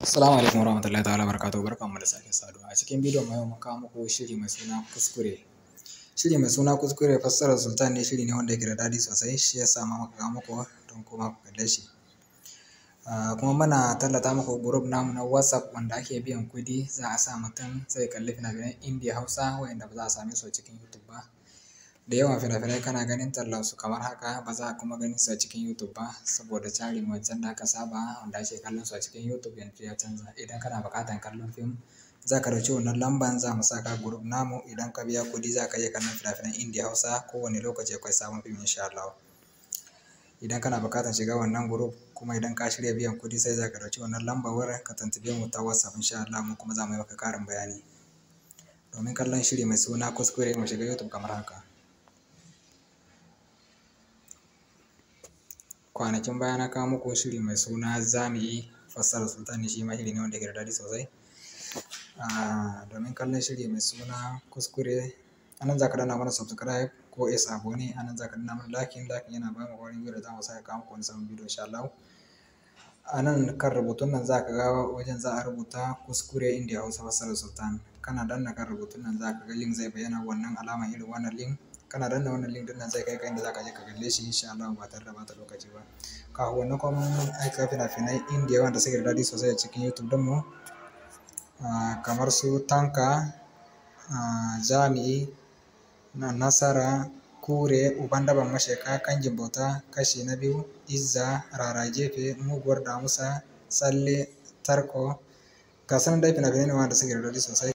Assalamu alaikum warahmatullahi ta'ala barakatuhu, barkanmu da sake saduwa. A cikin bidiyon mu yau mun kawo muku shiri mai suna kuskure. Shiri mai suna kuskure fassarar Sultan ne, shiri ne wanda yake da daɗi sosai, shi yasa ma muka kawo muku don kuma ku kalle shi. Kuma muna tallata muku group namu na WhatsApp wanda ake biyan kuɗi, za a sa mutum zai kalli fina-finan Indiya Hausa wa'inda ba za a same su a cikin YouTube ba. Da yawan fina-finai kana ganin tallan su kamar haka, ba za a kuma ganin su a cikin YouTube ba saboda tsarin wancan da aka saba wanda ake kallon su a cikin YouTube yanzu ya canza. Idan kana buƙatar kallon fim, za ka ɗauki wannan lamban, za mu saka group namu. Idan ka biya kuɗi za ka iya kallon fina-finan Indiya Hausa kowane lokaci akwai sabon fim insha Allah. Idan kana buƙatar shiga wannan group kuma idan ka shirya biyan kuɗi sai za ka ɗauki wannan lambar wurin ka tuntuɓe mu ta WhatsApp insha Allah, mu kuma za mu yi maka ƙarin bayani. Domin kallon shiri mai suna kuskure mu shiga YouTube kamar haka. Kwanakin baya na kawo muku shiri mai suna Zami'i fassarar Sultan ne, shi ma shiri ne wanda yake da daɗi sosai. Domin kallon shiri mai suna kuskure, anan za ka danna mana subscribe ko abone, anan za ka danna mana like yana ba mu ƙwarin gwiwa da za mu sake kawo muku wani sabon bidiyo insha Allah. Anan kan rubutun nan za ka ga wajen za a rubuta kuskure Indiya Hausa fassarar Sultan. Kana danna kan rubutun nan za ka ga link zai bayyana, wannan alama irin wannan link. Kana danna wannan link din nan zai kai ka inda za ka je ka kalle shi insha Allah ba tare da bata lokaci ba. Kafin wannan kuma mun aika fina-finai Indiya wanda suke da daɗi sosai a cikin YouTube din mu, kamar su Tanka, Zami'i, Nasara, Kure, Uban daban masheka, Kangin bauta, Kashi na biyu, Izza, Rara gefe, Muguwar damusa, Tsalle, Tarko. Ga sanan dai fina-finai ne wanda suke da daɗi sosai.